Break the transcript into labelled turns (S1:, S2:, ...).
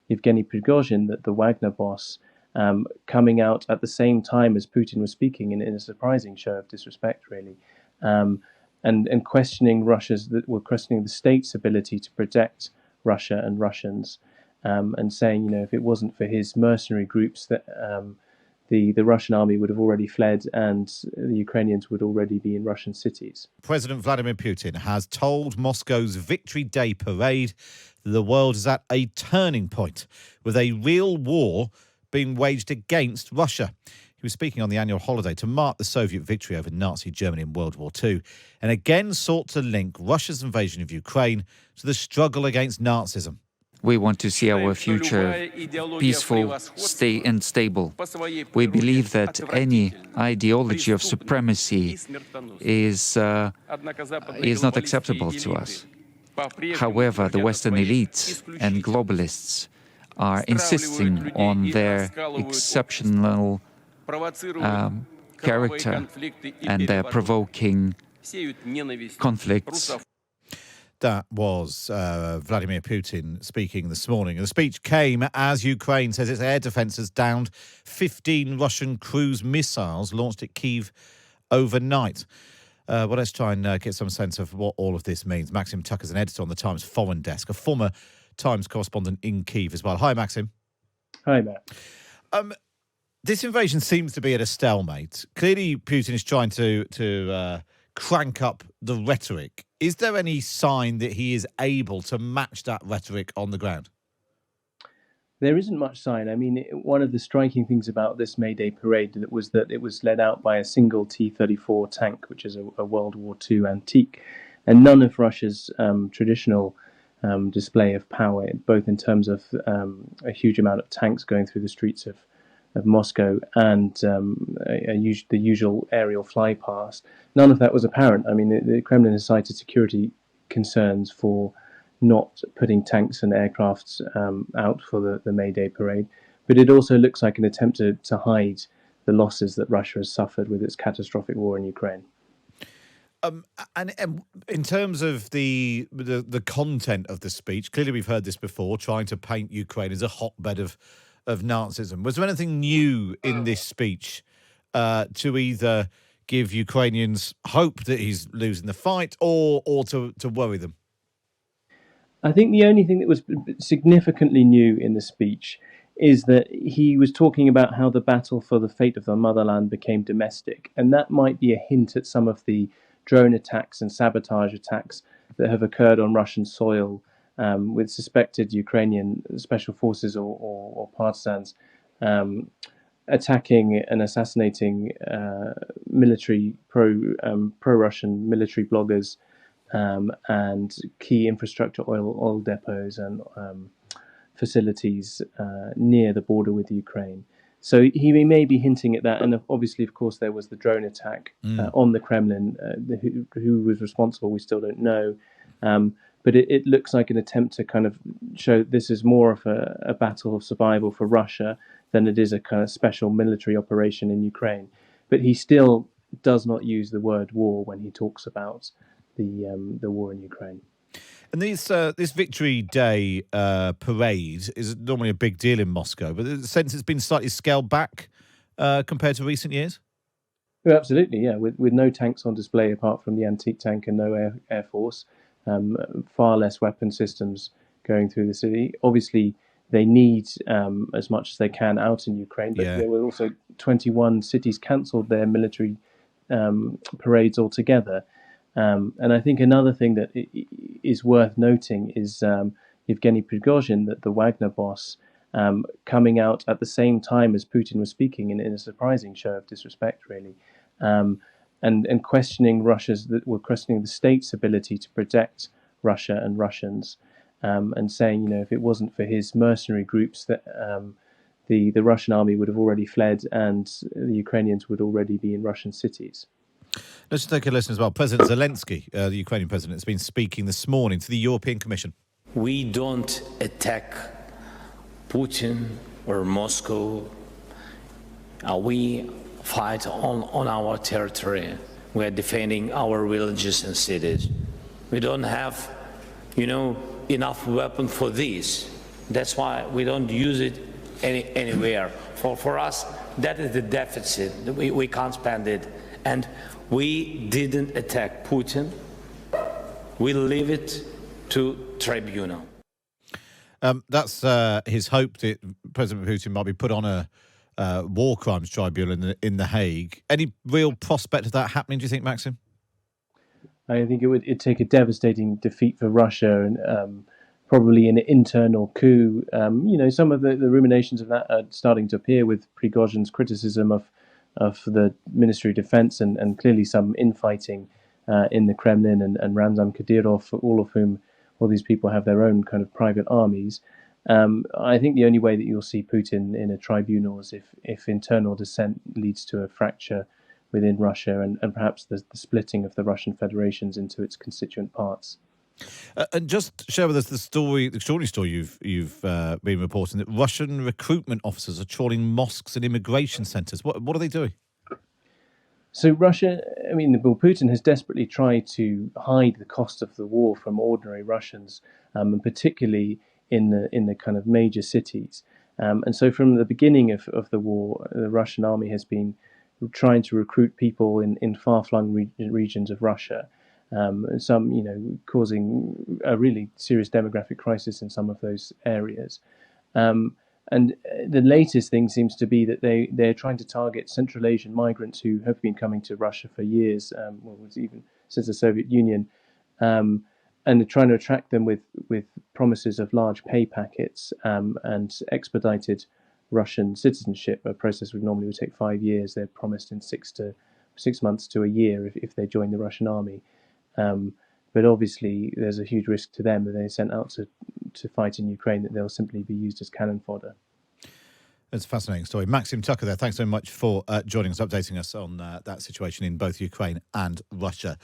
S1: Yevgeny Prigozhin, the Wagner boss, coming out at the same time as Putin was speaking in a surprising show of disrespect, really, and questioning questioning the state's ability to protect Russia and Russians, and saying, if it wasn't for his mercenary groups, that the Russian army would have already fled and the Ukrainians would already be in Russian cities.
S2: President Vladimir Putin has told Moscow's Victory Day parade that the world is at a turning point, with a real war being waged against Russia. He was speaking on the annual holiday to mark the Soviet victory over Nazi Germany in World War II, and again sought to link Russia's invasion of Ukraine to the struggle against Nazism.
S3: We want to see our future peaceful, and stable. We believe that any ideology of supremacy is not acceptable to us. However, the Western elites and globalists are insisting on their exceptional character, and they're provoking conflicts.
S2: That was Vladimir Putin speaking this morning. The speech came as Ukraine says its air defence has downed 15 Russian cruise missiles launched at Kyiv overnight. Well, let's try and get some sense of what all of this means. Maxim Tucker is an editor on the Times Foreign Desk, a former Times correspondent in Kyiv as well. Hi, Maxim.
S1: Hi, Matt.
S2: This invasion seems to be at a stalemate. Clearly, Putin is trying to crank up the rhetoric. Is there any sign that he is able to match that rhetoric on the ground?
S1: There isn't much sign. I mean, one of the striking things about this MayDay parade was that it was led out by a single T-34 tank, which is a World War II antique, and none of Russia's traditional display of power, both in terms of a huge amount of tanks going through the streets of Moscow and the usual aerial flypast. None of that was apparent. I mean, the Kremlin has cited security concerns for not putting tanks and aircrafts out for the MayDay parade, but it also looks like an attempt to hide the losses that Russia has suffered with its catastrophic war in Ukraine.
S2: And in terms of the content of the speech, clearly we've heard this before, trying to paint Ukraine as a hotbed of Nazism. Was there anything new in this speech to either give Ukrainians hope that he's losing the fight or to worry them?
S1: I think the only thing that was significantly new in the speech is that he was talking about how the battle for the fate of the motherland became domestic. And that might be a hint at some of the drone attacks and sabotage attacks that have occurred on Russian soil with suspected Ukrainian special forces or partisans attacking and assassinating military pro-Russian military bloggers and key infrastructure, oil depots and facilities near the border with Ukraine. So he may be hinting at that. And obviously, of course, there was the drone attack on the Kremlin. Who was responsible, we still don't know. But it looks like an attempt to kind of show this is more of a battle of survival for Russia than it is a kind of special military operation in Ukraine. But he still does not use the word war when he talks about the war in Ukraine.
S2: And this Victory Day parade is normally a big deal in Moscow, but in the sense it's been slightly scaled back compared to recent years?
S1: Oh, absolutely, yeah. With no tanks on display apart from the antique tank and no air force, far less weapon systems going through the city. Obviously, they need as much as they can out in Ukraine, but there were also 21 cities cancelled their military parades altogether. And I think another thing that is worth noting is Yevgeny Prigozhin, the Wagner boss, coming out at the same time as Putin was speaking in a surprising show of disrespect, really, and questioning questioning the state's ability to protect Russia and Russians, and saying, if it wasn't for his mercenary groups, that the Russian army would have already fled and the Ukrainians would already be in Russian cities.
S2: Let's take a listen as well. President Zelensky, the Ukrainian president, has been speaking this morning to the European Commission.
S4: We don't attack Putin or Moscow. We fight on our territory. We are defending our villages and cities. We don't have, enough weapon for this. That's why we don't use it anywhere. For us, that is the deficit. We can't spend it. And we didn't attack Putin. We leave it to tribunal.
S2: That's his hope that President Putin might be put on a war crimes tribunal in the Hague. Any real prospect of that happening, do you think, Maxim?
S1: I think it'd take a devastating defeat for Russia and probably an internal coup. Some of the ruminations of that are starting to appear with Prigozhin's criticism of the Ministry of Defense and clearly some infighting in the Kremlin and Ramzan Kadyrov, all these people have their own kind of private armies. I think the only way that you'll see Putin in a tribunal is if internal dissent leads to a fracture within Russia and perhaps the splitting of the Russian federations into its constituent parts.
S2: And just share with us the extraordinary story you've been reporting, that Russian recruitment officers are trawling mosques and immigration centres. What are they doing?
S1: So Putin has desperately tried to hide the cost of the war from ordinary Russians, and particularly in the kind of major cities. And so from the beginning of the war, the Russian army has been trying to recruit people in far-flung regions of Russia. Some, causing a really serious demographic crisis in some of those areas. And the latest thing seems to be that they're trying to target Central Asian migrants who have been coming to Russia for years, even since the Soviet Union, and they're trying to attract them with promises of large pay packets and expedited Russian citizenship. A process would normally take 5 years. They're promised in 6 months to a year if they join the Russian army. But obviously, there's a huge risk to them that they're sent out to fight in Ukraine, that they'll simply be used as cannon fodder.
S2: It's a fascinating story. Maxim Tucker there, thanks so much for joining us, updating us on that situation in both Ukraine and Russia.